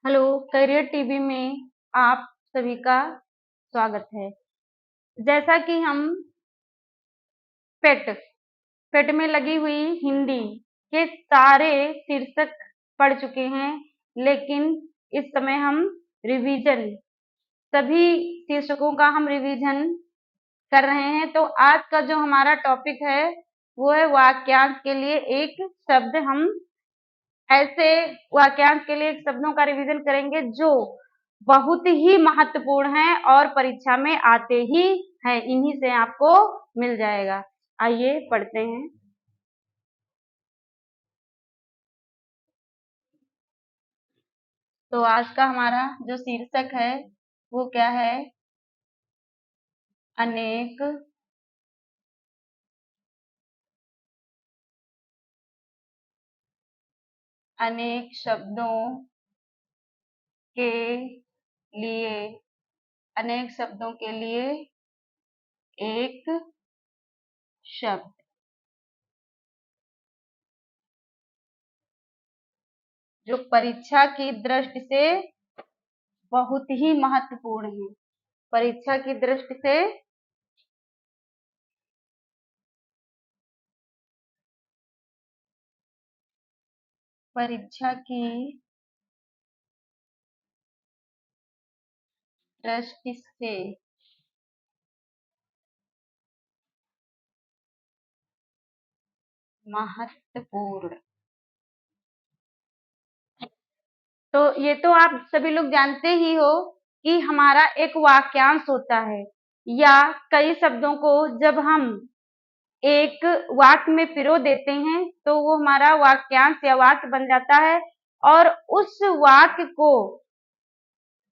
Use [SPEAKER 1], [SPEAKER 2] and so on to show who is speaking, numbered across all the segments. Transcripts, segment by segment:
[SPEAKER 1] Hello, career TV में आप सभी का स्वागत है। जैसा कि हम पेट पेट में लगी हुई हिंदी के सारे शीर्षक पढ़ चुके हैं, लेकिन इस समय हम रिवीजन सभी शीर्षकों का हम रिवीजन कर रहे हैं। तो आज का जो हमारा टॉपिक है वो है वाक्यांश के लिए एक शब्द। हम ऐसे वाक्यांश के लिए एक शब्दों का रिवीजन करेंगे जो बहुत ही महत्वपूर्ण है और परीक्षा में आते ही हैं, इन्हीं से आपको मिल जाएगा। आइए पढ़ते हैं। तो आज का हमारा जो शीर्षक है वो क्या है? अनेक अनेक शब्दों के लिए अनेक शब्दों के लिए एक शब्द। जो परीक्षा की दृष्टि से बहुत ही महत्वपूर्ण है। परीक्षा की दृष्टि से परीक्षा की दृष्टि से महत्वपूर्ण। तो ये तो आप सभी लोग जानते ही हो कि हमारा एक वाक्यांश होता है, या कई शब्दों को जब हम एक वाक्य में पिरो देते हैं तो वो हमारा वाक्यांश या वाक्य बन जाता है। और उस वाक्य को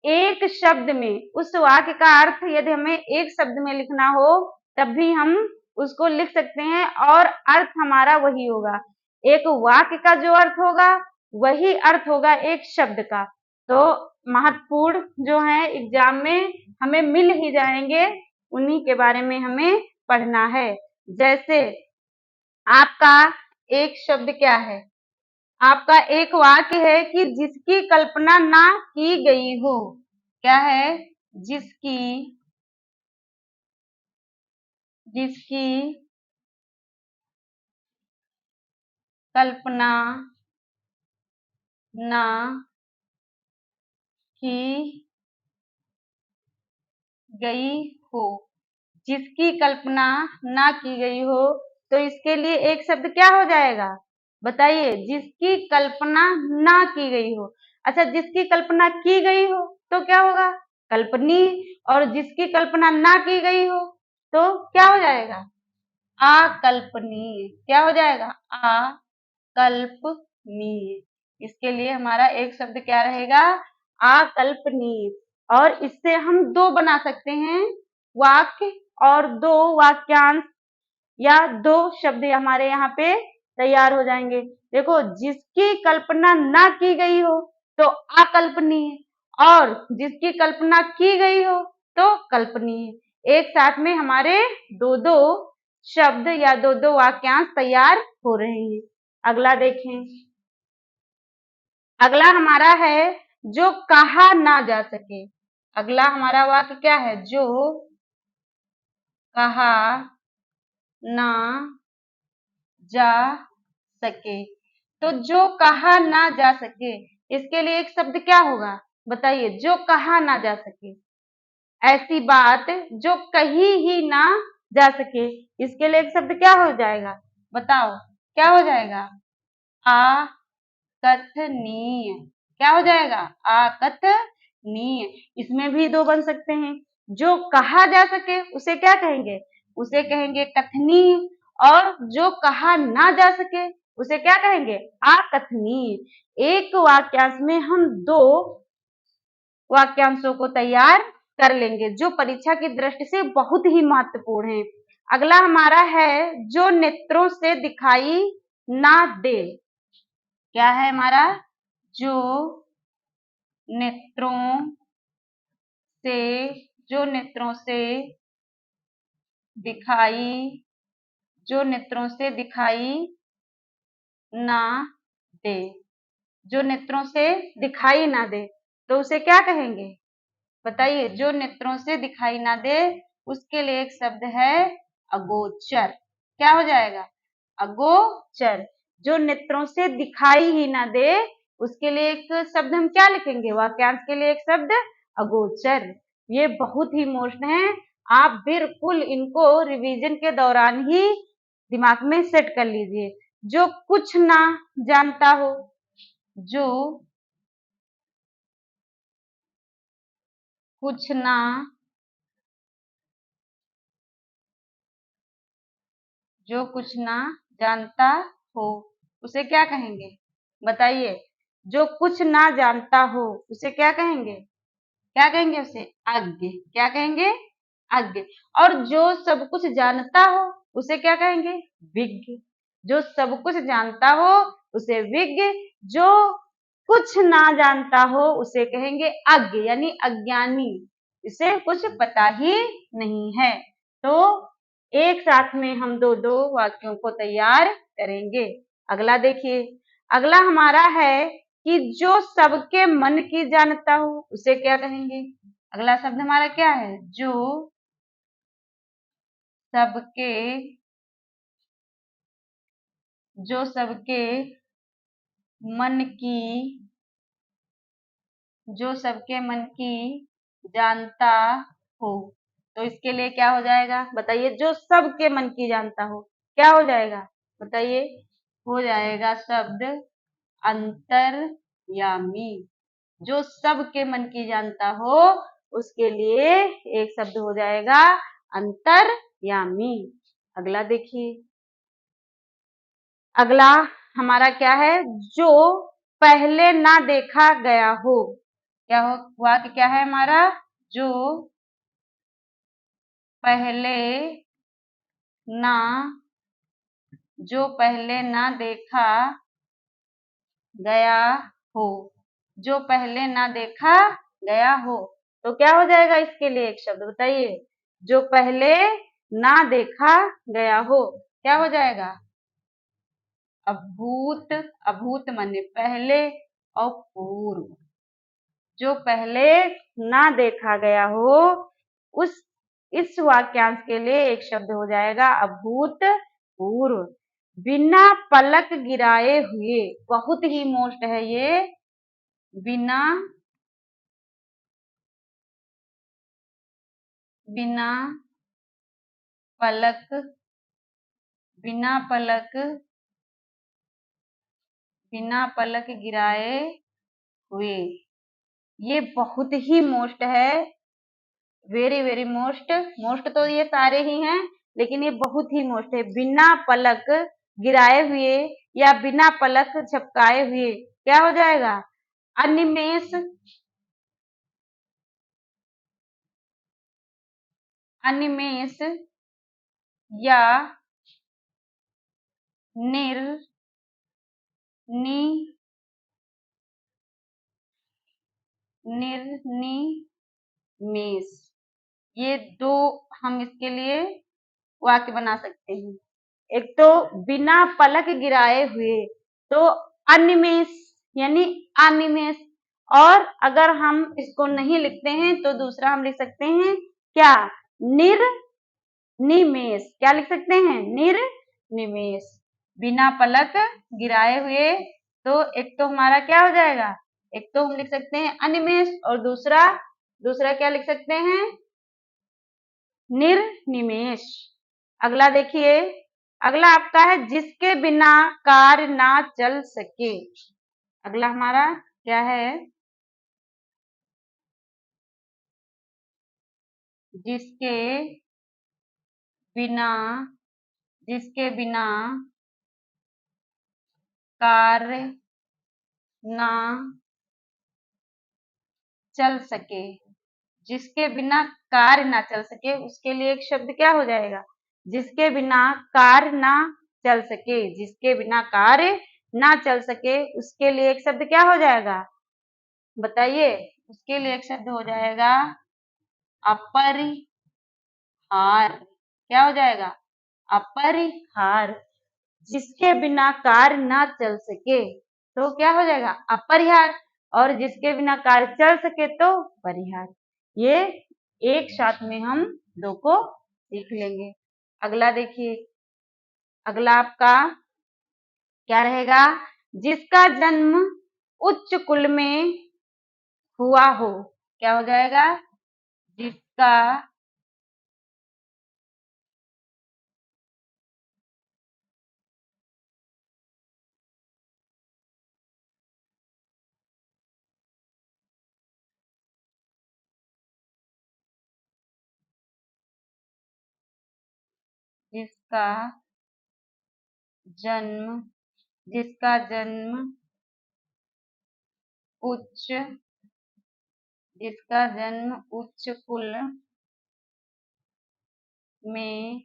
[SPEAKER 1] एक शब्द में, उस वाक्य का अर्थ यदि हमें एक शब्द में लिखना हो तब भी हम उसको लिख सकते हैं और अर्थ हमारा वही होगा। एक वाक्य का जो अर्थ होगा वही अर्थ होगा एक शब्द का। तो महत्वपूर्ण जो है एग्जाम में हमें मिल ही जाएंगे, उन्हीं के बारे में हमें पढ़ना है। जैसे आपका एक शब्द क्या है? आपका एक वाक्य है कि जिसकी कल्पना ना की गई हो। क्या है? जिसकी जिसकी कल्पना ना की गई हो। जिसकी कल्पना ना की गई हो, तो इसके लिए एक शब्द क्या हो जाएगा? बताइए। जिसकी कल्पना ना की गई हो। अच्छा, जिसकी कल्पना की गई हो तो क्या होगा? कल्पनीय। और जिसकी कल्पना ना की गई हो तो क्या हो जाएगा? अकल्पनीय। क्या हो जाएगा? अकल्पनीय। इसके लिए हमारा एक शब्द क्या रहेगा? अकल्पनीय। और इससे हम दो बना सकते हैं वाक्य, और दो वाक्यांश या दो शब्द हमारे यहाँ पे तैयार हो जाएंगे। देखो, जिसकी कल्पना ना की गई हो तो अकल्पनीय, और जिसकी कल्पना की गई हो तो कल्पनीय। एक साथ में हमारे दो दो शब्द या दो दो वाक्यांश तैयार हो रहे हैं। अगला देखें। अगला हमारा है जो कहा ना जा सके। अगला हमारा वाक्य क्या है? जो कहा ना जा सके। तो जो कहा ना जा सके, इसके लिए एक शब्द क्या होगा? बताइए। जो कहा ना जा सके, ऐसी बात जो कही ही ना जा सके, इसके लिए एक शब्द क्या हो जाएगा? बताओ, क्या हो जाएगा? अकथनीय। क्या हो जाएगा? अकथनीय। इसमें भी दो बन सकते हैं। जो कहा जा सके उसे क्या कहेंगे? उसे कहेंगे कथनीय। और जो कहा ना जा सके उसे क्या कहेंगे? अकथनीय। एक वाक्यांश में हम दो वाक्यांशों को तैयार कर लेंगे जो परीक्षा की दृष्टि से बहुत ही महत्वपूर्ण है। अगला हमारा है जो नेत्रों से दिखाई ना दे। क्या है हमारा? जो नेत्रों से जो नेत्रों से दिखाई जो नेत्रों से दिखाई ना दे। जो नेत्रों से दिखाई ना दे। तो उसे क्या कहेंगे? बताइए। जो नेत्रों से दिखाई ना दे उसके लिए एक शब्द है अगोचर। क्या हो जाएगा? अगोचर। जो नेत्रों से दिखाई ही ना दे उसके लिए एक शब्द हम क्या लिखेंगे? वाक्यांश के लिए एक शब्द अगोचर। ये बहुत ही मोस्ट है, आप बिल्कुल इनको रिवीजन के दौरान ही दिमाग में सेट कर लीजिए। जो कुछ ना जानता हो, जो कुछ ना जो कुछ ना जानता हो उसे क्या कहेंगे? बताइए। जो कुछ ना जानता हो उसे क्या कहेंगे? क्या कहेंगे उसे? अज्ञ। क्या कहेंगे? अज्ञ। और जो सब कुछ जानता हो उसे क्या कहेंगे? विज्ञ। जो सब कुछ जानता हो उसे विज्ञ। जो कुछ ना जानता हो उसे कहेंगे अज्ञ, यानी अज्ञानी, इसे कुछ पता ही नहीं है। तो एक साथ में हम दो दो वाक्यों को तैयार करेंगे। अगला देखिए। अगला हमारा है कि जो सबके मन की जानता हो उसे क्या कहेंगे? अगला शब्द हमारा क्या है? सबके जो सबके मन की जो सबके मन की जानता हो, तो इसके लिए क्या हो जाएगा? बताइए। जो सबके मन की जानता हो क्या हो जाएगा? बताइए। हो जाएगा शब्द अंतर्यामी। जो सबके मन की जानता हो उसके लिए एक शब्द हो जाएगा अंतर्यामी। अगला देखिए। अगला हमारा क्या है? जो पहले ना देखा गया हो। क्या हो? वाक्य क्या है हमारा? जो पहले ना जो पहले ना देखा गया हो। जो पहले ना देखा गया हो, तो क्या हो जाएगा इसके लिए एक शब्द? बताइए। जो पहले ना देखा गया हो क्या हो जाएगा? अभूत। अभूत माने पहले और पूर्व। जो पहले ना देखा गया हो उस इस वाक्यांश के लिए एक शब्द हो जाएगा अभूतपूर्व। बिना पलक गिराए हुए, बहुत ही मोस्ट है ये। बिना बिना पलक बिना पलक बिना पलक गिराए हुए, ये बहुत ही मोस्ट है। Very very most. मोस्ट तो ये सारे ही हैं लेकिन ये बहुत ही मोस्ट है। बिना पलक गिराए हुए या बिना पलक झपकाए हुए क्या हो जाएगा? अनिमेष। अनिमेष या निर नि निर्निमेष, ये दो हम इसके लिए वाक्य बना सकते हैं। एक तो बिना पलक गिराए हुए, तो अनिमेष यानी अनिमेष। और अगर हम इसको नहीं लिखते हैं तो दूसरा हम लिख सकते हैं क्या? निर्निमेष। क्या लिख सकते हैं? निर्निमेष। बिना पलक गिराए हुए, तो एक तो हमारा क्या हो जाएगा? एक तो हम लिख सकते हैं अनिमेष और दूसरा दूसरा क्या लिख सकते हैं? निर्निमेष। अगला देखिए। अगला आपका है जिसके बिना कार्य ना चल सके। अगला हमारा क्या है? जिसके बिना जिसके बिना कार्य ना चल सके। जिसके बिना कार्य ना चल सके उसके लिए एक शब्द क्या हो जाएगा? जिसके बिना कार्य ना चल सके। जिसके बिना कार्य ना चल सके उसके लिए एक शब्द क्या हो जाएगा? बताइए। उसके लिए एक शब्द हो जाएगा अपरिहार। क्या हो जाएगा? अपरिहार। जिसके बिना कार्य ना चल सके तो क्या हो जाएगा? अपरिहार। और जिसके बिना कार्य चल सके तो परिहार। ये एक साथ में हम दो को सीख लेंगे। अगला देखिए, अगला आपका क्या रहेगा? जिसका जन्म उच्च कुल में हुआ हो। क्या हो जाएगा? जिसका जिसका जन्म जिसका जन्म उच्च जिसका जन्म उच्च कुल में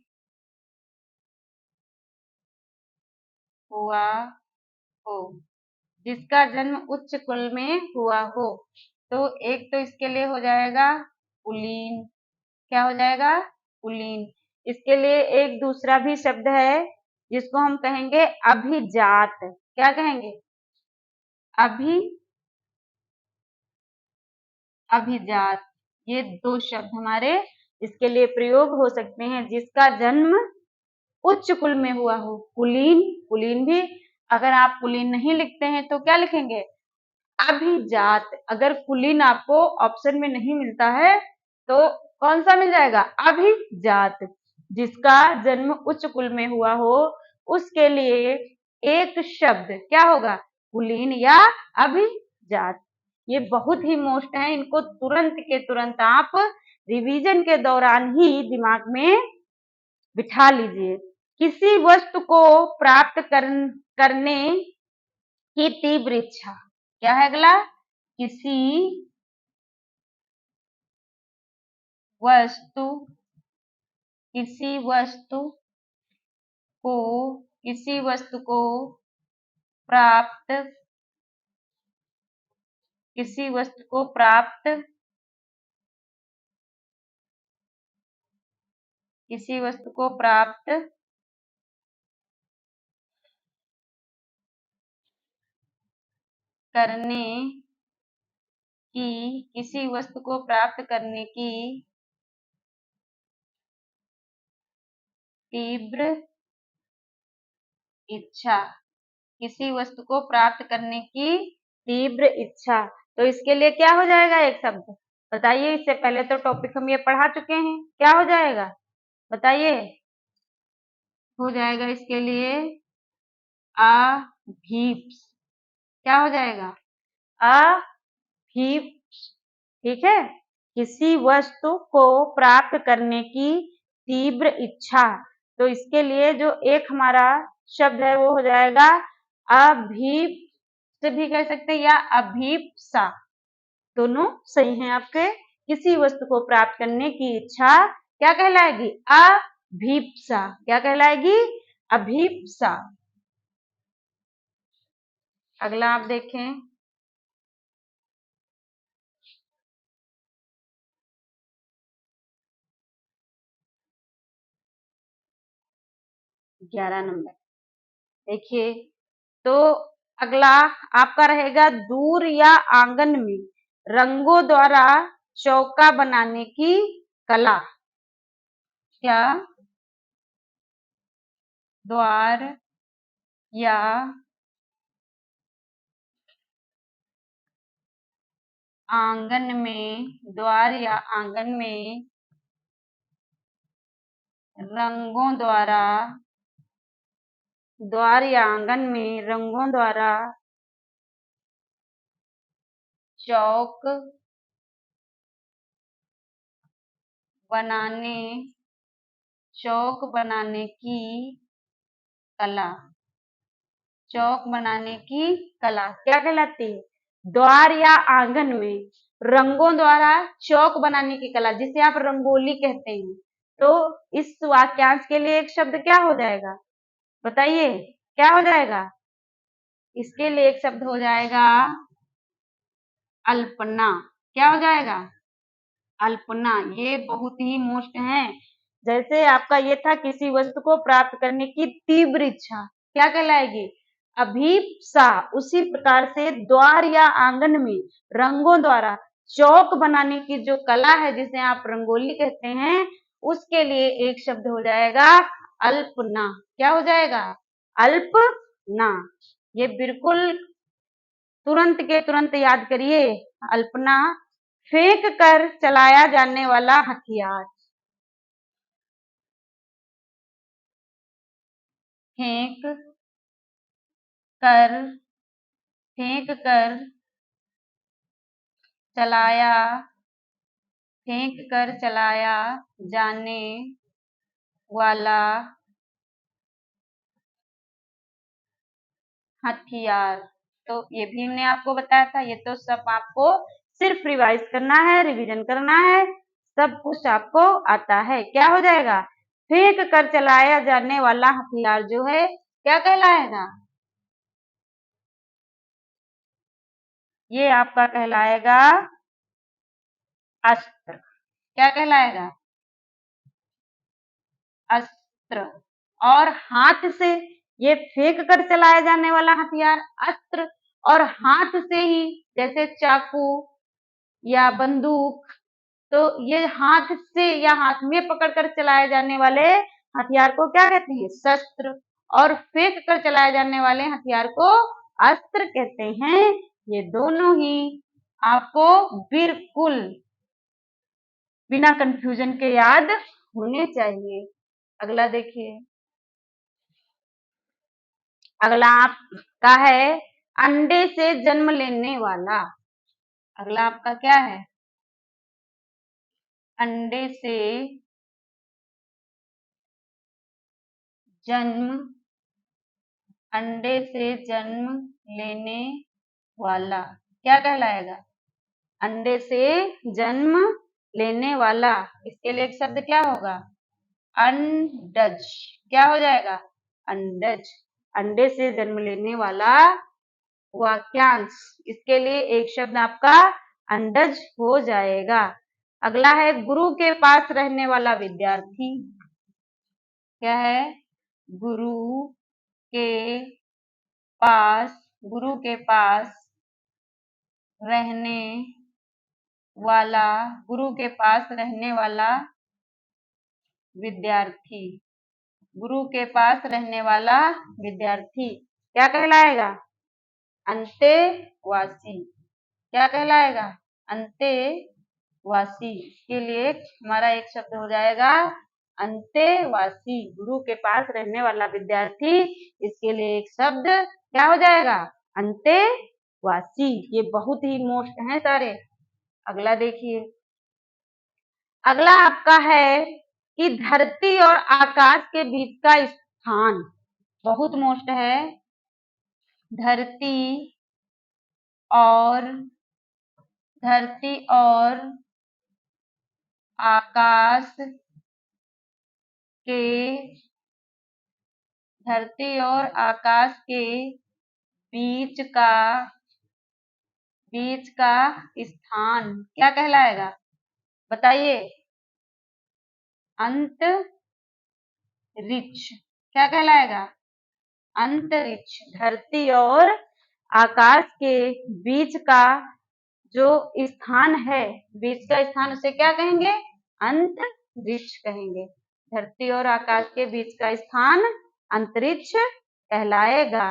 [SPEAKER 1] हुआ हो। जिसका जन्म उच्च कुल में हुआ हो, तो एक तो इसके लिए हो जाएगा कुलीन। क्या हो जाएगा? कुलीन। इसके लिए एक दूसरा भी शब्द है जिसको हम कहेंगे अभिजात। क्या कहेंगे? अभी अभिजात। ये दो शब्द हमारे इसके लिए प्रयोग हो सकते हैं। जिसका जन्म उच्च कुल में हुआ हो, कुलीन। कुलीन भी अगर आप कुलीन नहीं लिखते हैं तो क्या लिखेंगे? अभिजात। अगर कुलीन आपको ऑप्शन में नहीं मिलता है तो कौन सा मिल जाएगा? अभिजात। जिसका जन्म उच्च कुल में हुआ हो उसके लिए एक शब्द क्या होगा? कुलीन या अभिजात। ये बहुत ही मोस्ट है, इनको तुरंत के तुरंत आप रिवीजन के दौरान ही दिमाग में बिठा लीजिए। किसी वस्तु को प्राप्त करने की तीव्र इच्छा। क्या है अगला? किसी वस्तु किसी वस्तु को किसी वस्तु को प्राप्त किसी वस्तु को प्राप्त किसी वस्तु को प्राप्त करने किसी वस्तु को प्राप्त करने की तीव्र इच्छा। किसी वस्तु को प्राप्त करने की तीव्र इच्छा। तो इसके लिए क्या हो जाएगा एक शब्द? बताइए, इससे पहले तो टॉपिक हम ये पढ़ा चुके हैं। क्या हो जाएगा बताइए? हो जाएगा इसके लिए अभीप्स। क्या हो जाएगा? अभीप्स। ठीक है। किसी वस्तु को प्राप्त करने की तीव्र इच्छा। तो इसके लिए जो एक हमारा शब्द है वो हो जाएगा अभीप्स भी कह सकते हैं या अभीप्सा। दोनों सही हैं आपके। किसी वस्तु को प्राप्त करने की इच्छा क्या कहलाएगी? अभीप्सा। क्या कहलाएगी? अभीप्सा। अगला आप देखें, 11 नंबर। देखिए, तो अगला आपका रहेगा दूर या आंगन में रंगों द्वारा चौका बनाने की कला। क्या? द्वार या आंगन में रंगों द्वारा द्वार या आंगन में रंगों द्वारा चौक बनाने की कला। चौक बनाने की कला क्या कहलाती है? द्वार या आंगन में रंगों द्वारा चौक बनाने की कला, जिसे आप रंगोली कहते हैं। तो इस वाक्यांश के लिए एक शब्द क्या हो जाएगा? बताइए, क्या हो जाएगा? इसके लिए एक शब्द हो जाएगा अल्पना। क्या हो जाएगा? अल्पना। ये बहुत ही मोस्ट है। जैसे आपका ये था किसी वस्तु को प्राप्त करने की तीव्र इच्छा, क्या कहलाएगी? अभीप्सा, उसी प्रकार से द्वार या आंगन में रंगों द्वारा चौक बनाने की जो कला है, जिसे आप रंगोली कहते हैं, उसके लिए एक शब्द हो जाएगा अल्पना। क्या हो जाएगा? अल्पना। ये बिल्कुल तुरंत के तुरंत याद करिए। अल्पना, फेंक कर चलाया जाने वाला हथियार। फेंक कर, फेंक कर चलाया, फेंक कर चलाया जाने वाला हथियार। तो ये भी हमने आपको बताया था। ये तो सब आपको सिर्फ रिवाइज करना है, रिवीजन करना है, सब कुछ आपको आता है। क्या हो जाएगा? फेंक कर चलाया जाने वाला हथियार जो है क्या कहलाएगा? ये आपका कहलाएगा अस्त्र। क्या कहलाएगा? अस्त्र। और हाथ से, ये फेंक कर चलाया जाने वाला हथियार अस्त्र, और हाथ से ही जैसे चाकू या बंदूक, तो ये हाथ से या हाथ में पकड़कर चलाए जाने वाले हथियार को क्या कहते हैं? शस्त्र। और फेंक कर चलाए जाने वाले हथियार को अस्त्र कहते हैं। ये दोनों ही आपको बिल्कुल बिना कंफ्यूजन के याद होने चाहिए। अगला देखिए। अगला आपका है अंडे से जन्म लेने वाला। अगला आपका क्या है? अंडे से जन्म, अंडे से जन्म लेने वाला क्या कहलाएगा? अंडे से जन्म लेने वाला। इसके लिए एक शब्द क्या होगा? अंडज। क्या हो जाएगा? अंडज। अंडे से जन्म लेने वाला वाक्यांश, इसके लिए एक शब्द आपका अंडज हो जाएगा। अगला है गुरु के पास रहने वाला विद्यार्थी। क्या है? गुरु के पास, गुरु के पास रहने वाला, गुरु के पास रहने वाला विद्यार्थी। गुरु के पास रहने वाला विद्यार्थी क्या कहलाएगा? अंतेवासी। क्या कहलाएगा? अंतेवासी। इसके लिए हमारा एक शब्द हो जाएगा अंतेवासी। गुरु के पास रहने वाला विद्यार्थी, इसके लिए एक शब्द क्या हो जाएगा? अंतेवासी। ये बहुत ही मोस्ट है सारे। अगला देखिए। अगला आपका है कि धरती और आकाश के बीच का स्थान। बहुत मोस्ट है। धरती और, धरती और आकाश के, धरती और आकाश के बीच का, बीच का स्थान क्या कहलाएगा? बताइए। अंतरिक्ष। क्या कहलाएगा? अंतरिक्ष। धरती और आकाश के बीच का जो स्थान है, बीच का स्थान, उसे क्या कहेंगे? अंतरिक्ष कहेंगे। धरती और आकाश के बीच का स्थान अंतरिक्ष कहलाएगा।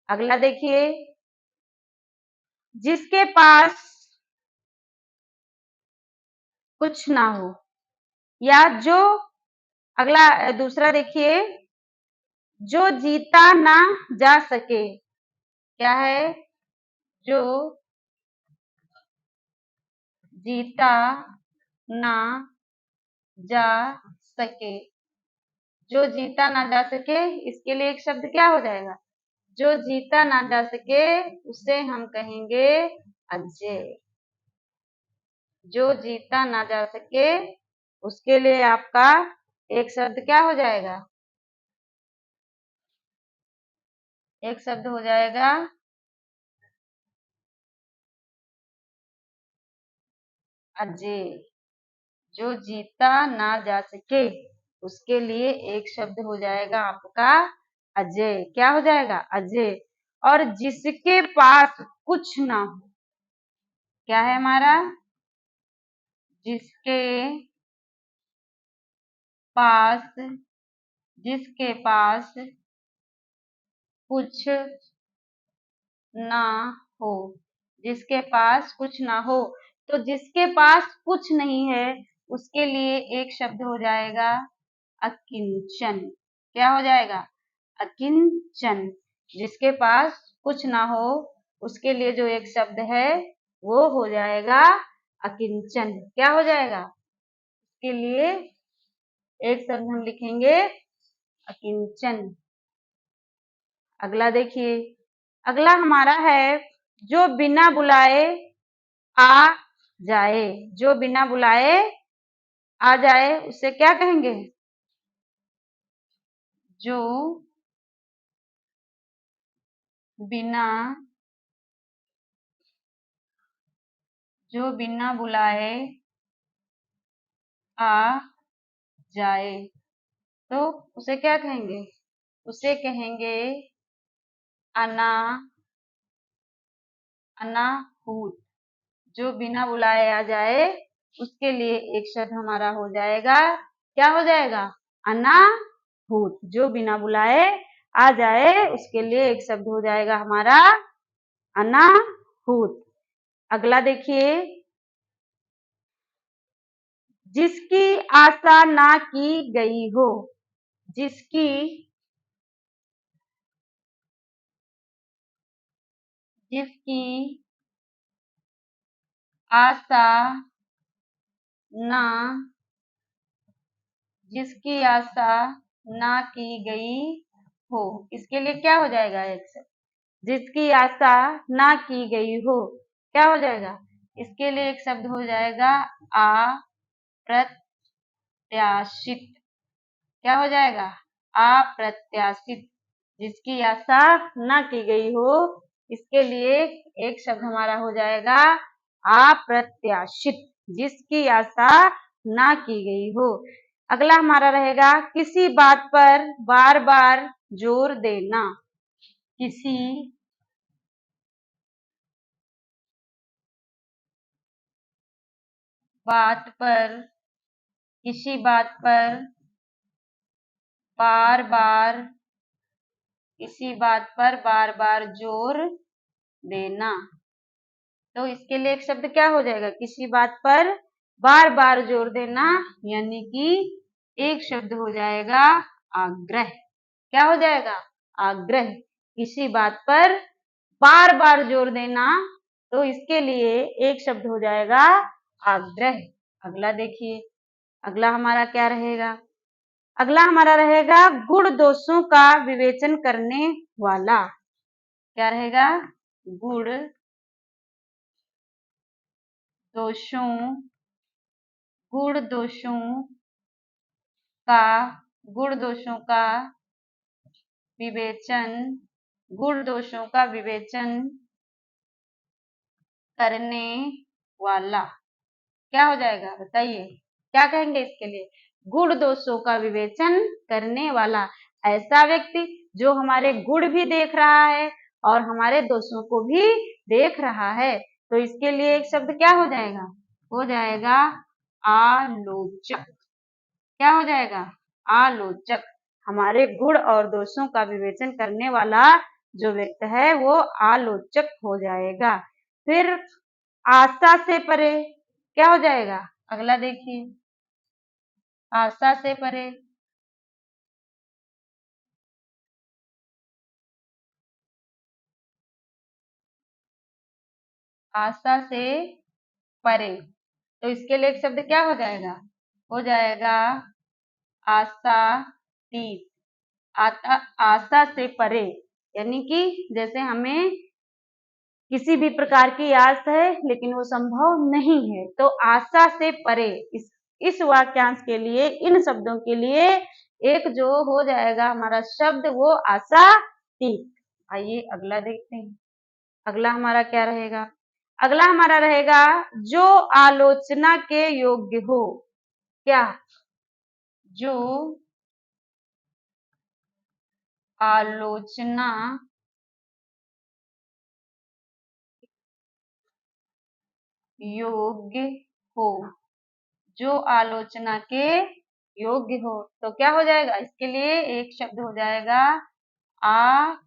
[SPEAKER 1] अगला देखिए। जिसके पास कुछ ना हो, या जो, अगला दूसरा देखिए, जो जीता ना जा सके। क्या है? जो जीता ना जा सके। जो जीता ना जा सके, इसके लिए एक शब्द क्या हो जाएगा? जो जीता ना जा सके उसे हम कहेंगे अजय। जो जीता ना जा सके उसके लिए आपका एक शब्द क्या हो जाएगा? एक शब्द हो जाएगा अजय। जो जीता ना जा सके उसके लिए एक शब्द हो जाएगा आपका अजय। क्या हो जाएगा? अजय। और जिसके पास कुछ ना हो। क्या है हमारा? जिसके पास, जिसके पास कुछ ना हो, जिसके पास कुछ ना हो। तो जिसके पास कुछ नहीं है उसके लिए एक शब्द हो जाएगा अकिंचन। क्या हो जाएगा? अकिंचन। जिसके पास कुछ ना हो उसके लिए जो एक शब्द है वो हो जाएगा अकिंचन। क्या हो जाएगा? उसके लिए एक शब्द हम लिखेंगे अकिंचन। अगला देखिए, अगला हमारा है जो बिना बुलाए आ जाए। जो बिना बुलाए आ जाए उसे क्या कहेंगे? जो बिना, जो बिना बुलाए आ जाए तो उसे क्या कहेंगे? उसे कहेंगे अना, अनाहूत। जो बिना बुलाए आ जाए उसके लिए एक शब्द हमारा हो जाएगा, क्या हो जाएगा? अनाहूत। जो बिना बुलाए आ जाए उसके लिए एक शब्द हो जाएगा हमारा अनाहूत। अगला देखिए, जिसकी आशा ना की गई हो। जिसकी, जिसकी आशा ना, जिसकी आशा ना की गई हो, इसके लिए क्या हो जाएगा? एक शब्द, जिसकी आशा ना की गई हो, क्या हो जाएगा? इसके लिए एक शब्द हो जाएगा अप्रत्याशित। क्या हो जाएगा? अप्रत्याशित। जिसकी आशा ना की गई हो इसके लिए एक शब्द हमारा हो जाएगा अप्रत्याशित। जिसकी आशा ना की गई हो। अगला हमारा रहेगा किसी बात पर बार बार जोर देना। किसी बात पर, किसी बात पर बार बार, किसी बात पर बार बार जोर देना। तो इसके लिए एक शब्द क्या हो जाएगा? किसी बात पर बार बार जोर देना, यानी कि एक शब्द हो जाएगा आग्रह। क्या हो जाएगा? आग्रह। किसी बात पर बार बार जोर देना, तो इसके लिए एक शब्द हो जाएगा आग्रह। अगला देखिए, अगला हमारा क्या रहेगा? अगला हमारा रहेगा गुण दोषों का विवेचन करने वाला। क्या रहेगा? गुण दोषों, गुण दोषों का, गुण दोषों का विवेचन, गुण दोषों का विवेचन करने वाला। क्या हो जाएगा? बताइए, क्या कहेंगे इसके लिए? गुण दोषों का विवेचन करने वाला। ऐसा व्यक्ति जो हमारे गुण भी देख रहा है और हमारे दोषों को भी देख रहा है। तो इसके लिए एक शब्द क्या हो जाएगा? हो जाएगा आलोचक। क्या हो जाएगा? आलोचक। हमारे गुण और दोषों का विवेचन करने वाला जो व्यक्ति है वो आलोचक हो जाएगा। फिर आशा से परे क्या हो जाएगा? अगला देखिए, आशा से परे, आशा से परे। तो इसके लिए एक शब्द क्या हो जाएगा? हो जाएगा आशातीत। आशा से परे, यानी कि जैसे हमें किसी भी प्रकार की आस है लेकिन वो संभव नहीं है, तो आशा से परे। इस वाक्यांश के लिए, इन शब्दों के लिए एक जो हो जाएगा हमारा शब्द वो आशातीत। आइए अगला देखते हैं। अगला हमारा क्या रहेगा? अगला हमारा रहेगा जो आलोचना के योग्य हो। क्या? जो आलोचना योग्य हो, जो आलोचना के योग्य हो। तो क्या हो जाएगा, इसके लिए एक शब्द हो जाएगा आलोच।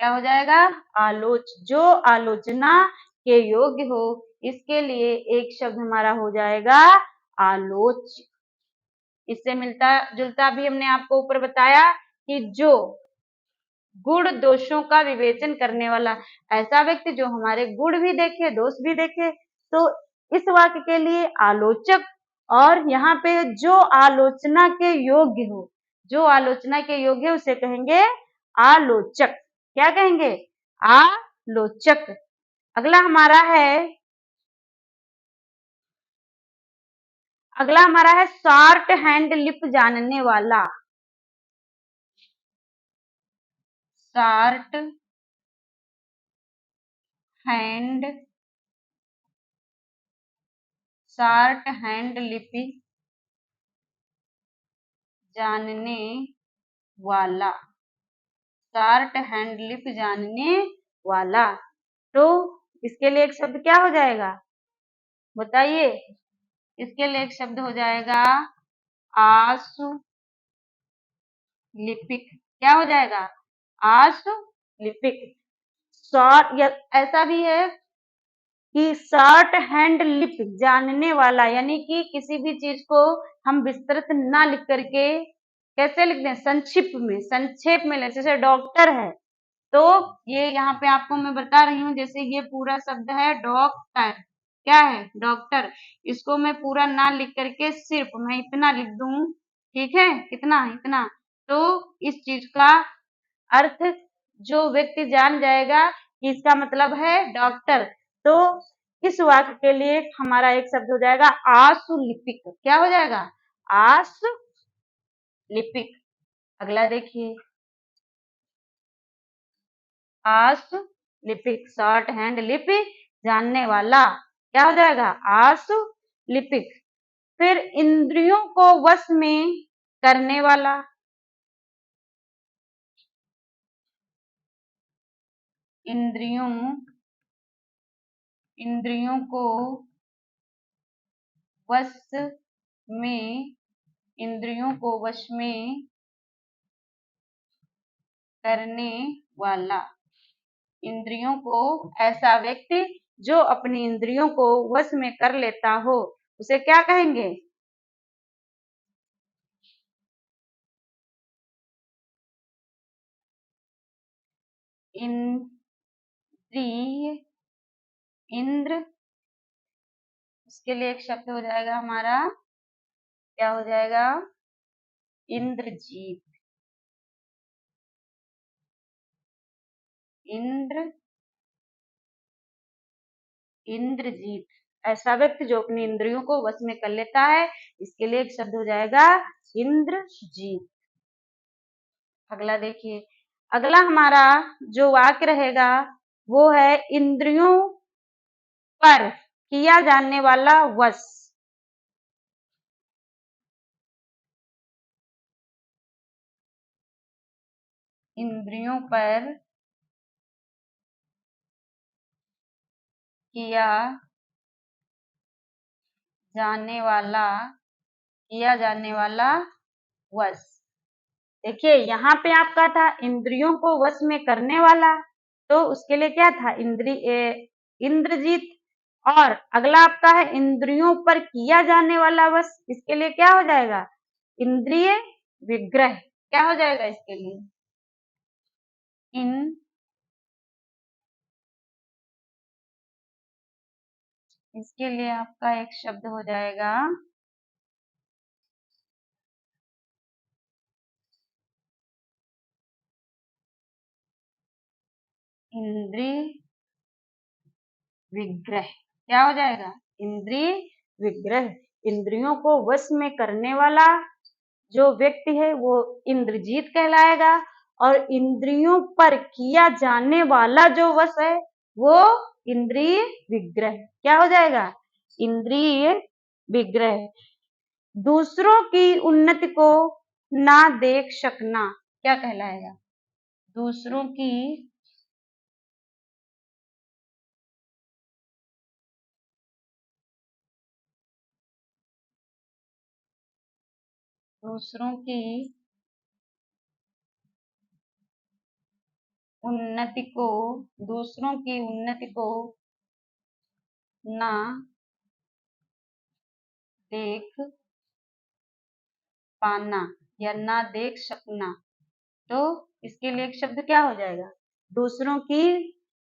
[SPEAKER 1] क्या हो जाएगा, आलोच। जो आलोचना के योग्य हो, इसके लिए एक शब्द हमारा हो जाएगा आलोच। इससे मिलता जुलता भी हमने आपको ऊपर बताया कि जो गुण दोषों का विवेचन करने वाला, ऐसा व्यक्ति जो हमारे गुण भी देखे दोष भी देखे, तो इस वाक्य के लिए आलोचक। और यहाँ पे जो आलोचना के योग्य हो, जो आलोचना के योग्य है उसे कहेंगे आलोचक। क्या कहेंगे, आलोचक। अगला हमारा है शॉर्ट हैंड लिप जानने वाला। शॉर्ट हैंड लिपि जानने वाला। शॉर्ट हैंड लिप जानने वाला। तो इसके लिए एक शब्द क्या हो जाएगा, बताइए। इसके लिए एक शब्द हो जाएगा आशु लिपिक। क्या हो जाएगा, आशु लिपिक। शॉर्ट, या ऐसा भी है कि शॉर्ट हैंड लिप जानने वाला, यानी कि किसी भी चीज को हम विस्तृत ना लिख करके कैसे लिख दें, संक्षेप में ले। जैसे डॉक्टर है, तो ये यहाँ पे आपको मैं बता रही हूँ, जैसे ये पूरा शब्द है डॉक्टर। क्या है, डॉक्टर। इसको मैं पूरा ना लिख करके सिर्फ मैं इतना लिख दूं, ठीक है, कितना, इतना, तो इस चीज का अर्थ जो व्यक्ति जान जाएगा कि इसका मतलब है डॉक्टर। तो इस वाक्य के लिए हमारा एक शब्द हो जाएगा आशुलिपिक। क्या हो जाएगा, आशुलिपिक। अगला देखिए, आशुलिपिक, शॉर्ट हैंड लिपि जानने वाला। क्या हो जाएगा, आशुलिपिक। फिर इंद्रियों को वश में करने वाला। इंद्रियों को वश में, इंद्रियों को वश में करने वाला। इंद्रियों को, ऐसा व्यक्ति जो अपनी इंद्रियों को वश में कर लेता हो, उसे क्या कहेंगे, इंद्रिय, इंद्र। इसके लिए एक शब्द हो जाएगा हमारा, क्या हो जाएगा, इंद्रजीत। इंद्रजीत, ऐसा व्यक्ति जो अपनी इंद्रियों को वश में कर लेता है, इसके लिए एक शब्द हो जाएगा इंद्रजीत। अगला देखिए, अगला हमारा जो वाक्य रहेगा वो है इंद्रियों पर किया जाने वाला वश। इंद्रियों पर किया जाने वाला वश। देखिए यहाँ पे आपका था इंद्रियों को वश में करने वाला, तो उसके लिए क्या था, इंद्रजीत। और अगला आपका है इंद्रियों पर किया जाने वाला वश, इसके लिए क्या हो जाएगा, इंद्रिय विग्रह। क्या हो जाएगा इसके लिए, इसके लिए आपका एक शब्द हो जाएगा इंद्रिय विग्रह। क्या हो जाएगा, इंद्रिय विग्रह। इंद्रियों को वश में करने वाला जो व्यक्ति है वो इंद्रजीत कहलाएगा, और इंद्रियों पर किया जाने वाला जो वश है वो इंद्रिय विग्रह। क्या हो जाएगा, इंद्रिय विग्रह। दूसरों की उन्नति को ना देख सकना क्या कहलाएगा, दूसरों की दूसरों की उन्नति को ना देख पाना या ना देख सकना। तो इसके लिए एक शब्द क्या हो जाएगा? दूसरों की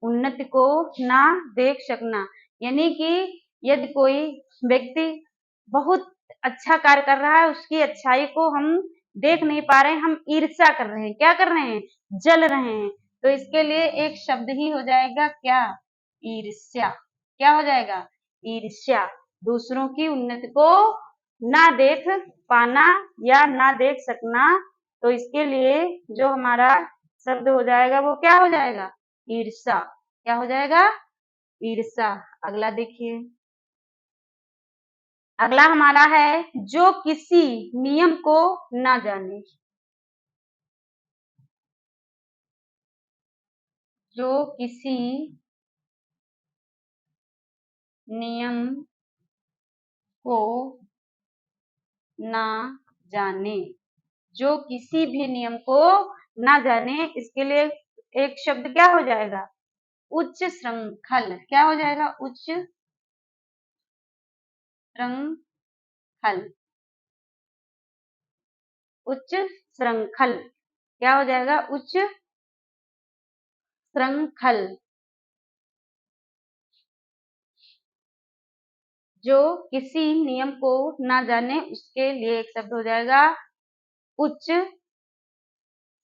[SPEAKER 1] उन्नति को ना देख सकना। यानी कि यदि कोई व्यक्ति बहुत अच्छा कार्य कर रहा है, उसकी अच्छाई को हम देख नहीं पा रहे हैं, हम ईर्ष्या कर रहे हैं। क्या कर रहे हैं? जल रहे हैं। तो इसके लिए एक शब्द ही हो जाएगा क्या? ईर्ष्या। क्या हो जाएगा? ईर्ष्या। दूसरों की उन्नति को ना देख पाना या ना देख सकना। तो इसके लिए जो हमारा शब्द हो जाएगा वो क्या हो जाएगा? ईर्ष्या। क्या हो जाएगा? ईर्ष्या। अगला देखिए, अगला हमारा है जो किसी नियम को ना जाने। जो किसी नियम को ना जाने। जो किसी भी नियम को ना जाने, इसके लिए एक शब्द क्या हो जाएगा? उच्च श्रृंखल। क्या हो जाएगा? उच्च श्रृंखल। उच्च श्रृंखल। क्या हो जाएगा? उच्च श्रृंखल। जो किसी नियम को ना जाने, उसके लिए एक शब्द हो जाएगा उच्च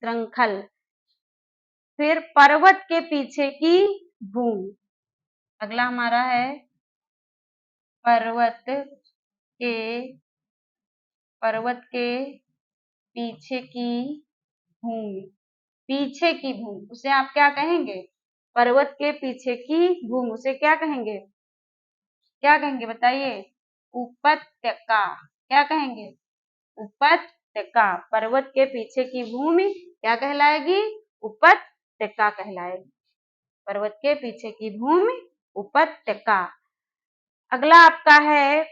[SPEAKER 1] श्रृंखल। फिर पर्वत के पीछे की भूमि। अगला हमारा है पर्वत के पीछे की भूमि। पीछे की भूमि, उसे आप क्या कहेंगे? पर्वत के पीछे की भूमि, उसे क्या कहेंगे? क्या कहेंगे बताइए? उपत्यका। क्या कहेंगे? उपत्यका। पर्वत के पीछे की भूमि क्या कहलाएगी? उपत्यका कहलाएगी। पर्वत के पीछे की भूमि उपत्यका। अगला आपका है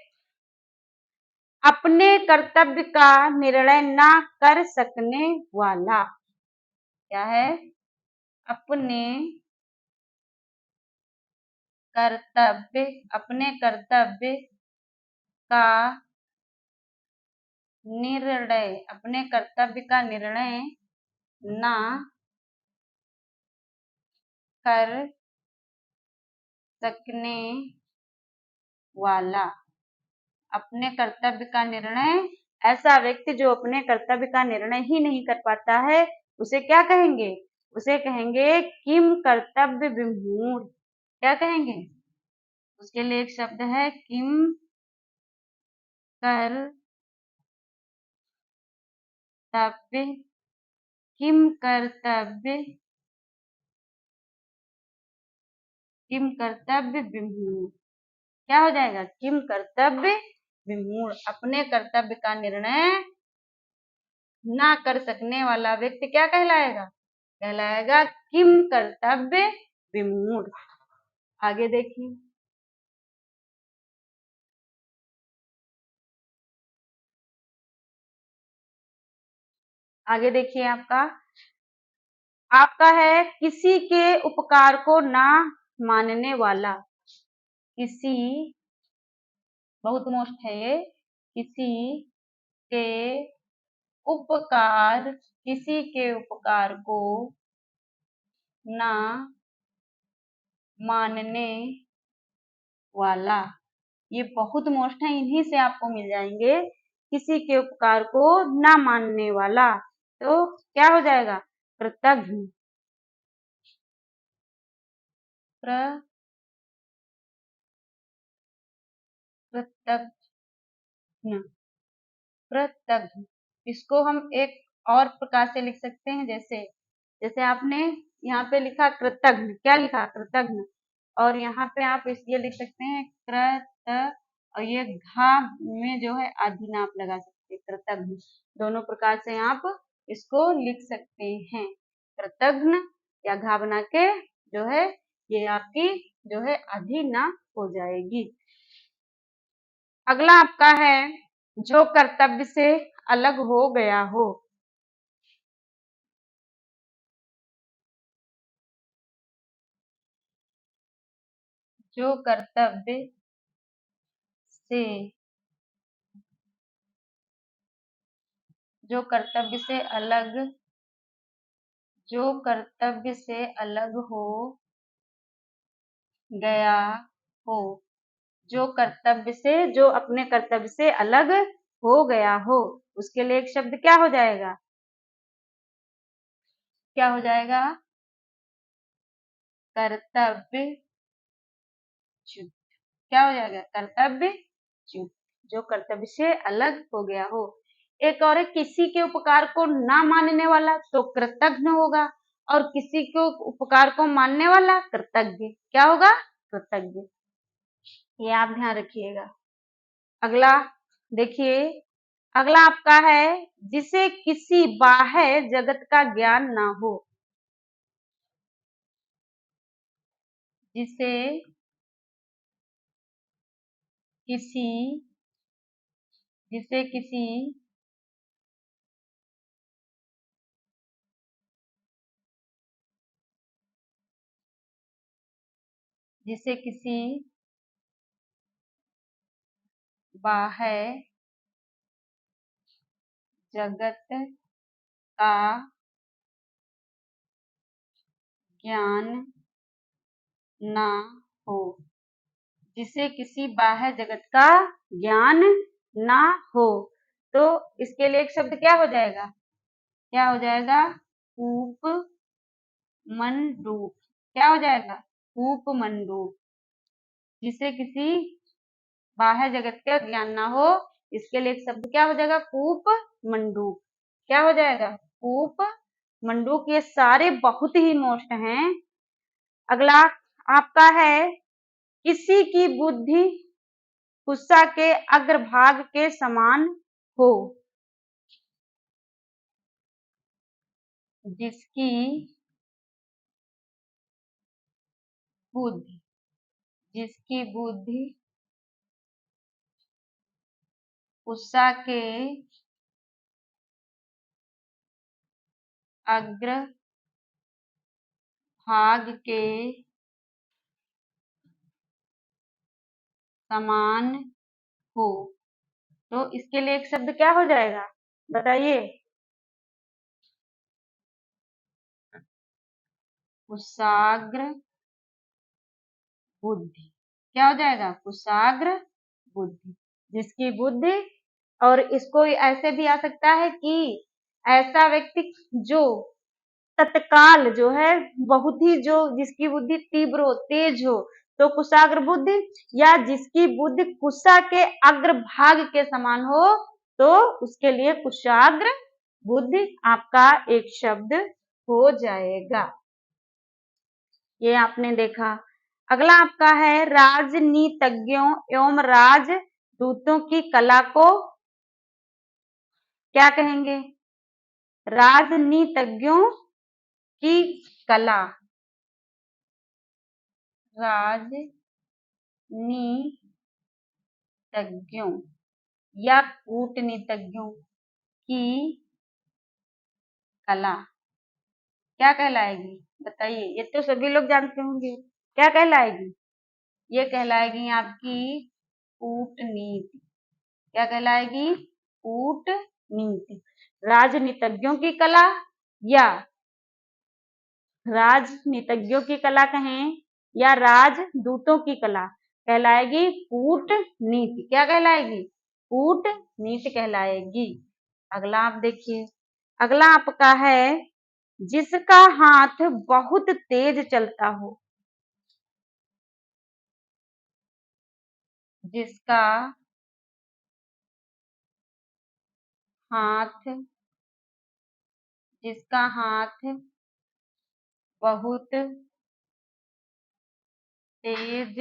[SPEAKER 1] अपने कर्तव्य का निर्णय ना कर सकने वाला। क्या है? अपने कर्तव्य का निर्णय ना कर सकने वाला। अपने कर्तव्य का निर्णय, ऐसा व्यक्ति जो अपने कर्तव्य का निर्णय ही नहीं कर पाता है, उसे क्या कहेंगे? उसे कहेंगे किम कर्तव्य विमूढ़। क्या कहेंगे? उसके लिए एक शब्द है किम कर्तव्य विमूढ़। क्या हो जाएगा? किम कर्तव्य विमूढ़। अपने कर्तव्य का निर्णय ना कर सकने वाला व्यक्ति क्या कहलाएगा? कहलाएगा किम कर्तव्य विमूढ़। आगे देखिए, आगे देखिए आपका है किसी के उपकार को ना मानने वाला। किसी, बहुत मोस्ट है ये, के किसी के उपकार को ना मानने वाला। ये बहुत मोस्ट है, इन्हीं से आपको मिल जाएंगे। किसी के उपकार को ना मानने वाला, तो क्या हो जाएगा? कृतघ्न। कृतघ्न। कृतघ्न। इसको हम एक और प्रकार से लिख सकते हैं, जैसे जैसे आपने यहाँ पे लिखा कृतघ्न। क्या लिखा? कृतघ्न। और यहाँ पे आप ये लिख सकते हैं कृत, और ये घा में जो है आधिनाप लगा सकते हैं, कृतघ्न। दोनों प्रकार से आप इसको लिख सकते हैं। कृतघ्न या घा बना के जो है ये आपकी जो है आधिनाप हो जाएगी। अगला आपका है जो कर्तव्य से अलग हो गया हो। जो कर्तव्य से जो कर्तव्य से अलग जो कर्तव्य से अलग हो गया हो। जो अपने कर्तव्य से अलग हो गया हो, उसके लिए एक शब्द क्या हो जाएगा? क्या हो जाएगा? कर्तव्य च्युत। क्या हो जाएगा? कर्तव्य च्युत। जो कर्तव्य से अलग हो गया हो। एक और है, किसी के उपकार को ना मानने वाला तो कृतघ्न होगा, और किसी को उपकार को मानने वाला कृतज्ञ। क्या होगा? कृतज्ञ। ये आप ध्यान रखिएगा। अगला देखिए, अगला आपका है, जिसे किसी बाह्य जगत का ज्ञान ना हो। जिसे किसी जिसे किसी जिसे किसी बाह्य जगत का ज्ञान ना हो। जिसे किसी बाह्य जगत का ज्ञान ना हो, तो इसके लिए एक शब्द क्या हो जाएगा? क्या हो जाएगा? उपमंडूप। क्या हो जाएगा? उपमंडूप। जिसे किसी बाह्य जगत का ज्ञान ना हो, इसके लिए एक शब्द क्या हो जाएगा? कूप मंडूक। क्या हो जाएगा? कूप मंडूक। ये सारे बहुत ही मोस्ट हैं। अगला आपका है, किसी की बुद्धि गुस्सा के अग्रभाग के समान हो। जिसकी बुद्धि जिसकी बुद्धि गुस्सा के अग्रभाग के समान हो, तो इसके लिए एक शब्द क्या हो जाएगा? बताइए। कुशाग्र बुद्धि। क्या हो जाएगा? कुशाग्र बुद्धि। जिसकी बुद्धि, और इसको ऐसे भी आ सकता है कि ऐसा व्यक्ति जो तत्काल जो है बहुत ही, जो जिसकी बुद्धि तीव्र हो, तेज हो, तो कुशाग्र बुद्धि। या जिसकी बुद्धि कुशा के अग्रभाग के समान हो, तो उसके लिए कुशाग्र बुद्धि आपका एक शब्द हो जाएगा। ये आपने देखा। अगला आपका है, राजनीतिज्ञों एवं राजदूतों की कला को क्या कहेंगे? राजनीतिज्ञों की कला। राजनीतिज्ञों या कूटनीतिज्ञों की कला क्या कहलाएगी? बताइए। ये तो सभी लोग जानते होंगे। क्या कहलाएगी? ये कहलाएगी आपकी कूटनीति। क्या कहलाएगी? कूटनीति। राजनीतिज्ञों की कला या राजनीतिज्ञों की कला कहें, या राजदूतों की कला, कहलाएगी कूटनीति। क्या कहलाएगी? कूटनीति कहलाएगी। अगला आप देखिए। अगला आपका है, जिसका हाथ बहुत तेज चलता हो। जिसका हाथ जिसका हाथ बहुत तेज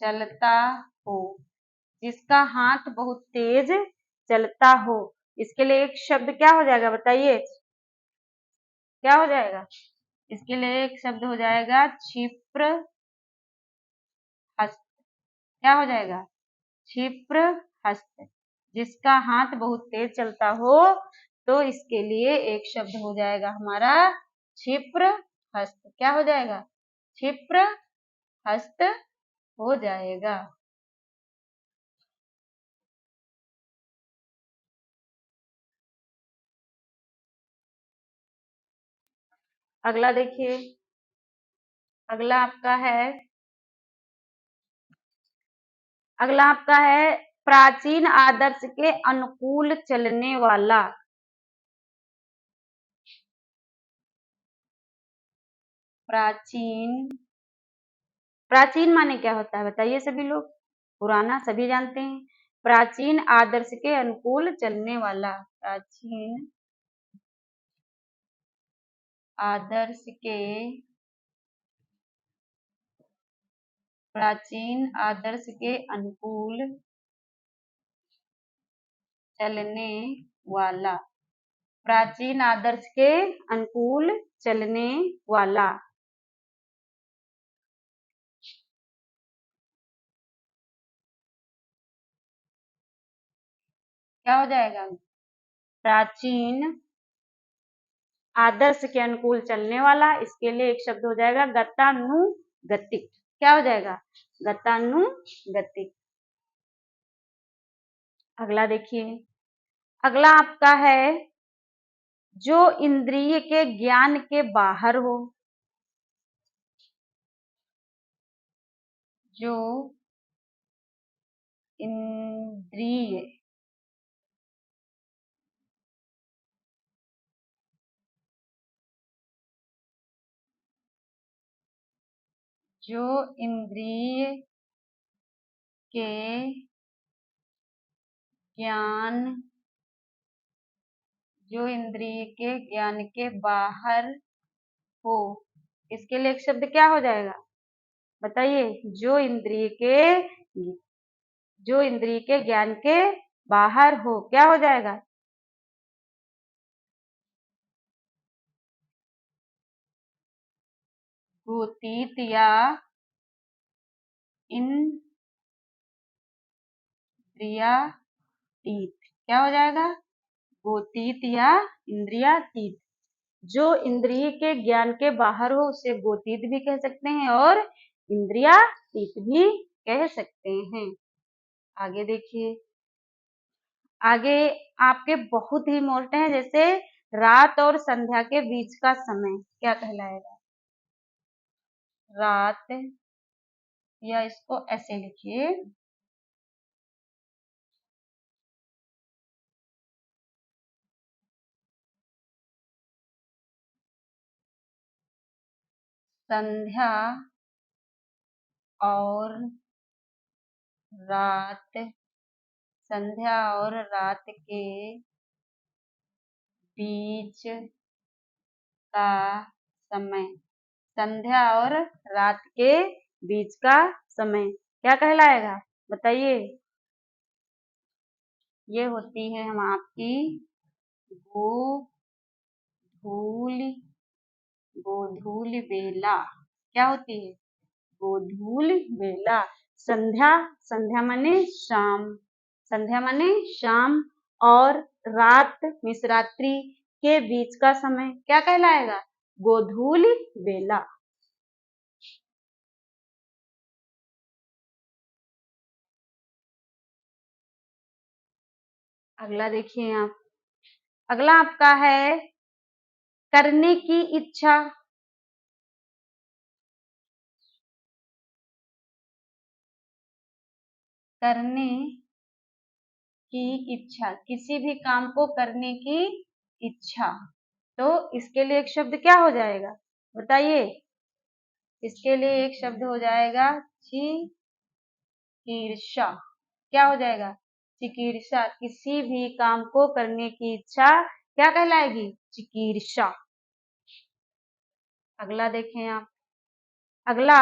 [SPEAKER 1] चलता हो। जिसका हाथ बहुत तेज चलता हो, इसके लिए एक शब्द क्या हो जाएगा? बताइए। क्या हो जाएगा? इसके लिए एक शब्द हो जाएगा क्षिप्र हस्त। क्या हो जाएगा? क्षिप्र हस्त। जिसका हाथ बहुत तेज चलता हो, तो इसके लिए एक शब्द हो जाएगा हमारा क्षिप्र हस्त। क्या हो जाएगा? क्षिप्र हस्त हो जाएगा। अगला देखिए, अगला आपका है प्राचीन आदर्श के अनुकूल चलने वाला। प्राचीन प्राचीन माने क्या होता है बताइए सभी लोग? पुराना, सभी जानते हैं। प्राचीन आदर्श के अनुकूल चलने वाला। प्राचीन आदर्श के अनुकूल चलने वाला। प्राचीन आदर्श के अनुकूल चलने वाला। क्या हो जाएगा? प्राचीन आदर्श के अनुकूल चलने वाला। इसके लिए एक शब्द हो जाएगा गतानुगतिक। क्या हो जाएगा? गतानुगतिक। अगला देखिए, अगला आपका है जो इंद्रिय के ज्ञान के बाहर हो। जो इंद्रिय जो इंद्रिय के ज्ञान के बाहर हो। इसके लिए एक शब्द क्या हो जाएगा बताइए? जो इंद्रिय के ज्ञान के बाहर हो। क्या हो जाएगा? गोतीत या इंद्रियातीत। क्या हो जाएगा? गोतीत या इंद्रियातीत। जो इंद्रिय के ज्ञान के बाहर हो उसे गोतीत भी कह सकते हैं और इंद्रियातीत भी कह सकते हैं। आगे देखिए, आगे आपके बहुत ही मोटे हैं, जैसे रात और संध्या के बीच का समय क्या कहलाएगा? रात, या इसको ऐसे लिखिए, संध्या और रात के बीच का समय। संध्या और रात के बीच का समय क्या कहलाएगा बताइए? ये होती है हम आपकी गोधूल बेला। क्या होती है? गोधूल बेला। संध्या संध्या माने शाम, और रात मीन्स रात्रि के बीच का समय क्या कहलाएगा? गोधूल बेला। अगला देखिए आप, अगला आपका है करने की इच्छा। करने की इच्छा, किसी भी काम को करने की इच्छा। तो इसके लिए एक शब्द क्या हो जाएगा बताइए? इसके लिए एक शब्द हो जाएगा चिकीर्षा। क्या हो जाएगा? चिकीर्षा। किसी भी काम को करने की इच्छा क्या कहलाएगी? चिकीर्षा। अगला देखें आप, अगला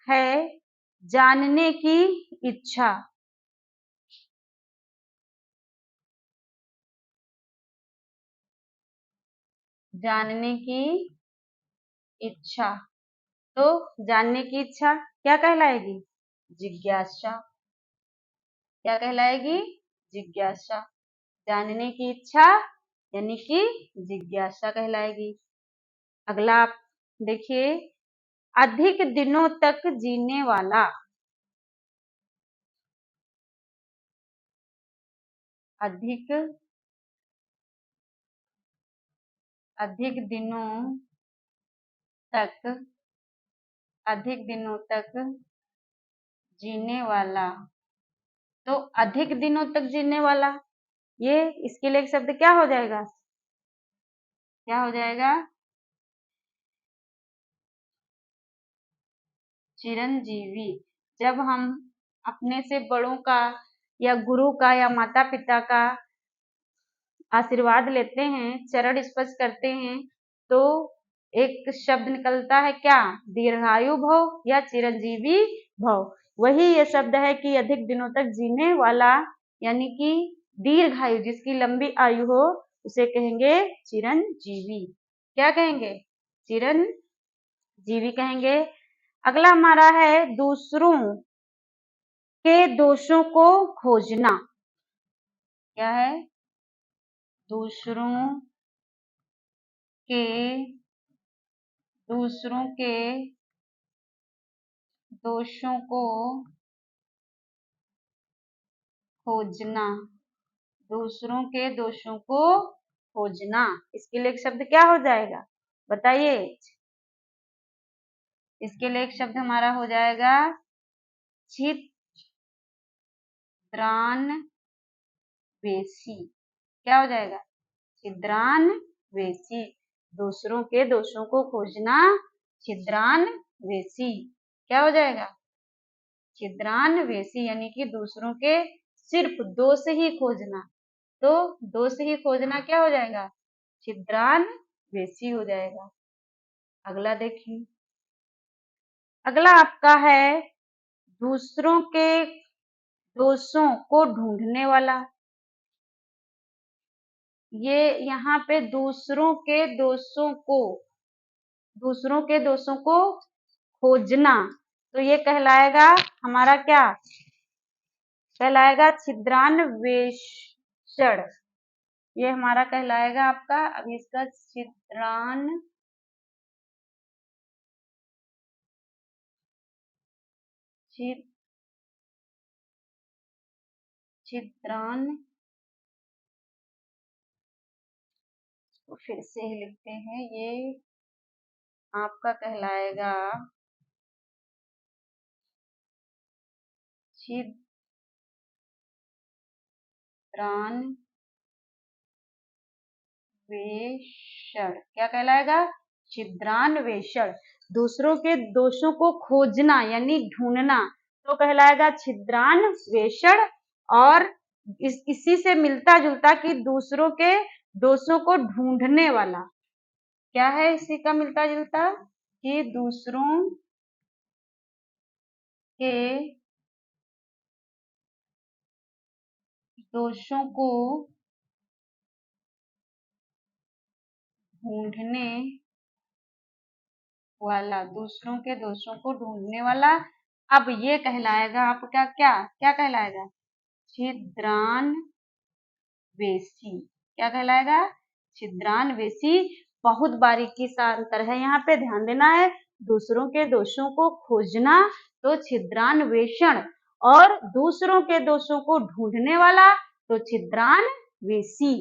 [SPEAKER 1] है जानने की इच्छा। जानने की इच्छा। तो जानने की इच्छा क्या कहलाएगी? जिज्ञासा। क्या कहलाएगी? जिज्ञासा। जानने की इच्छा यानी कि जिज्ञासा कहलाएगी। अगला आप देखिए, अधिक दिनों तक जीने वाला। अधिक अधिक दिनों तक अधिक दिनों तक जीने वाला। तो अधिक दिनों तक जीने वाला, ये इसके लिए एक शब्द क्या हो जाएगा? क्या हो जाएगा? चिरंजीवी। जब हम अपने से बड़ों का या गुरु का या माता पिता का आशीर्वाद लेते हैं, चरण स्पर्श करते हैं, तो एक शब्द निकलता है क्या? दीर्घायु भव या चिरंजीवी भव। वही ये शब्द है कि अधिक दिनों तक जीने वाला, यानी कि दीर्घायु, जिसकी लंबी आयु हो उसे कहेंगे चिरंजीवी। क्या कहेंगे? चिरंजीवी कहेंगे। अगला हमारा है दूसरों के दोषों को खोजना। क्या है? दूसरों के दोषों को खोजना। दूसरों के दोषों को खोजना, इसके लिए एक शब्द क्या हो जाएगा? बताइए। इसके लिए एक शब्द हमारा हो जाएगा छिद्रान्वेषी। क्या हो जाएगा? छिद्रान्वेषी। दूसरों के दोषों को खोजना, छिद्रान्वेषी। क्या हो जाएगा? छिद्रान्वेषी, यानी कि दूसरों के सिर्फ दोष ही खोजना। तो दोष ही खोजना क्या हो जाएगा? छिद्रान्वेषी हो जाएगा। अगला देखिए, अगला आपका है दूसरों के दोषों को ढूंढने वाला। ये यहाँ पे दूसरों के दोषों को खोजना, तो ये कहलाएगा हमारा क्या? कहलाएगा छिद्रान्वेषण। ये हमारा कहलाएगा आपका, अब इसका छिद्रान तो फिर से ही लिखते हैं, ये आपका कहलाएगा छिद्रान्वेषण। क्या कहलाएगा? छिद्रान्वेषण। दूसरों के दोषों को खोजना यानी ढूंढना, तो कहलाएगा छिद्रान्वेषण। और इसी से मिलता जुलता कि दूसरों के दोषों को ढूंढने वाला। क्या है इसी का मिलता जुलता? कि दूसरों के दोषों को ढूंढने वाला। दूसरों के दोषों को ढूंढने वाला। अब ये कहलाएगा आपका क्या? क्या कहलाएगा? छिद्रान्वेषी। क्या कहलाएगा? छिद्रान्वेषी। बहुत बारीकी सा अंतर है, यहाँ पे ध्यान देना है। दूसरों के दोषों को खोजना तो छिद्रान्वेषण, और दूसरों के दोषों को ढूंढने वाला तो छिद्रान्वेषी।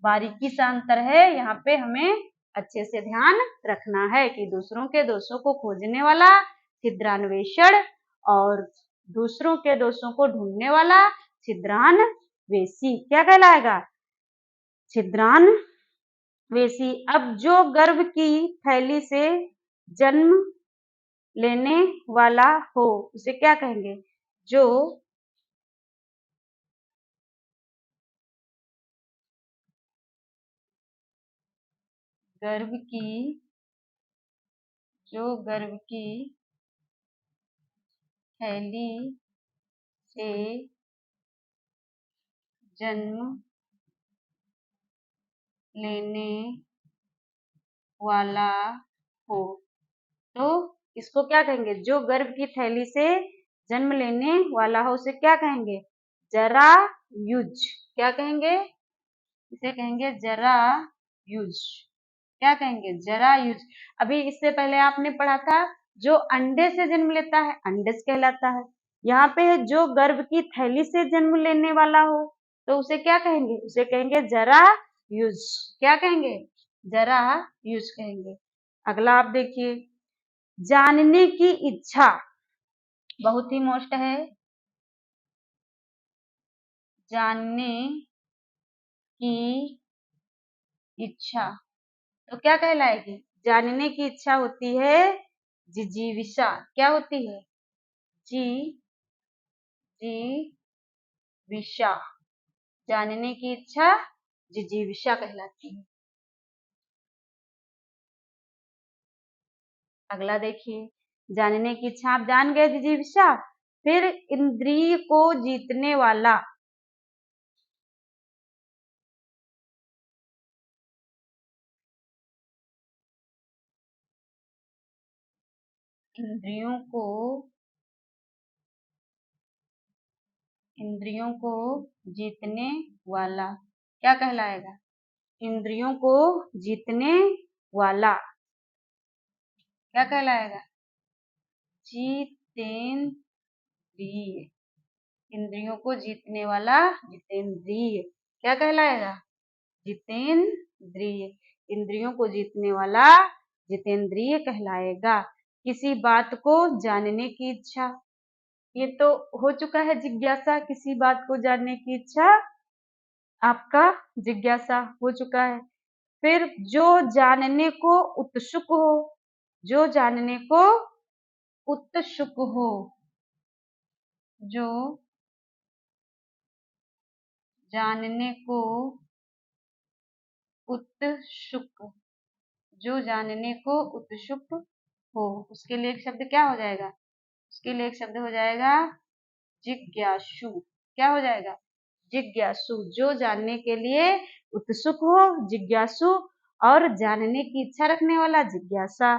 [SPEAKER 1] बारीकी सा अंतर है, यहाँ पे हमें अच्छे से ध्यान रखना है कि दूसरों के दोषों को खोजने वाला छिद्रान्वेषण, और दूसरों के दोषों को ढूंढने वाला छिद्रान्वेषी। क्या कहलाएगा? छिद्रान्वेषी। अब जो गर्भ की थैली से जन्म लेने वाला हो उसे क्या कहेंगे? जो गर्भ की थैली से जन्म लेने वाला हो, तो इसको क्या कहेंगे? जो गर्भ की थैली से जन्म लेने वाला हो उसे क्या कहेंगे? जरा युज। क्या कहेंगे? इसे कहेंगे जरा युज। क्या कहेंगे? जरा युज। अभी इससे पहले आपने पढ़ा था जो अंडे से जन्म लेता है अंडज कहलाता है। यहाँ पे है जो गर्भ की थैली से जन्म लेने वाला हो तो उसे क्या कहेंगे? उसे कहेंगे जरा युज। क्या कहेंगे? जरा युज कहेंगे। अगला आप देखिए, जानने की इच्छा बहुत ही मोस्ट है। जानने की इच्छा तो क्या कहलाएगी? जानने की इच्छा होती है जिजीविषा। क्या होती है? जी विषा। जानने की इच्छा जिजीविषा कहलाती है। अगला देखिए, जानने की इच्छा आप जान गए जिजीविषा। फिर इंद्रिय को जीतने वाला। इंद्रियों को जीतने वाला क्या कहलाएगा? इंद्रियों को जीतने वाला क्या कहलाएगा? जितेंद्रिय। इंद्रियों को जीतने वाला जितेंद्रिय क्या कहलाएगा? जितेंद्रिय। इंद्रियों को जीतने वाला जितेंद्रिय कहलाएगा। किसी बात को जानने की इच्छा, ये तो हो चुका है जिज्ञासा। किसी बात को जानने की इच्छा आपका जिज्ञासा हो चुका है। फिर जो जानने को उत्सुक हो, जो जानने को उत्सुक हो, जो जानने को उत्सुक, जो जानने को उत्सुक हो, उसके लिए एक शब्द क्या हो जाएगा? उसके लिए एक शब्द हो जाएगा जिज्ञासु। क्या हो जाएगा? जिज्ञासु। जो जानने के लिए उत्सुक हो, जिज्ञासु, और जानने की इच्छा रखने वाला जिज्ञासा।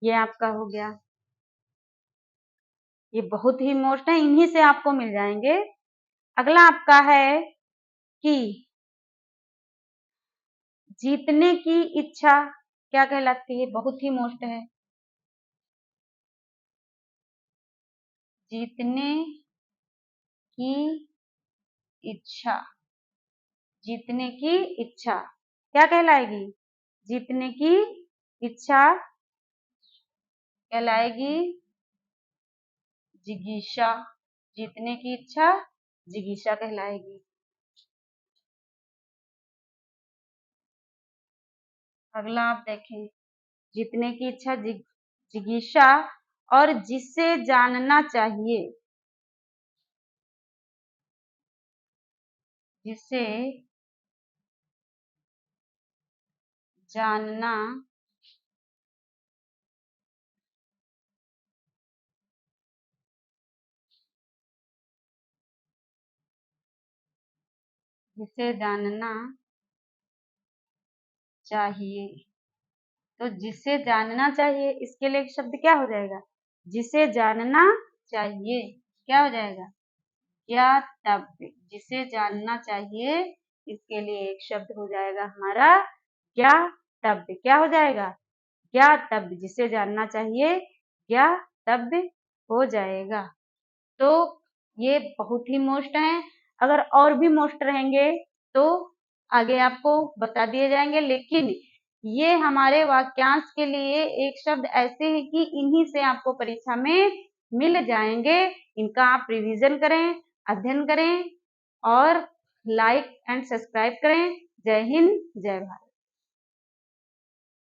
[SPEAKER 1] ये आपका हो गया। ये बहुत ही मोस्ट है, इन्हीं से आपको मिल जाएंगे। अगला आपका है कि जीतने की इच्छा क्या कहलाती है? बहुत ही मोस्ट है। जीतने की इच्छा। जीतने की इच्छा क्या कहलाएगी? जीतने की इच्छा कहलाएगी जिगीषा। जीतने की इच्छा जिगीषा कहलाएगी। अगला आप देखें, जीतने की इच्छा जिगीषा, और जिसे जानना चाहिए, जिसे जानना जिसे जानना चाहिए। तो जिसे जानना चाहिए, इसके लिए एक शब्द क्या हो जाएगा? जिसे जानना चाहिए क्या हो जाएगा? ज्ञातव्य। जिसे जानना चाहिए, इसके लिए एक शब्द हो जाएगा हमारा ज्ञातव्य। क्या हो जाएगा? ज्ञातव्य। जिसे जानना चाहिए ज्ञातव्य हो जाएगा। तो ये बहुत ही मोस्ट हैं। अगर और भी मोस्ट रहेंगे तो आगे आपको बता दिए जाएंगे, लेकिन ये हमारे वाक्यांश के लिए एक शब्द ऐसे हैं कि इन्हीं से आपको परीक्षा में मिल जाएंगे। इनका आप रिवीजन करें, अध्ययन करें और लाइक एंड सब्सक्राइब करें। जय हिंद, जय भारत।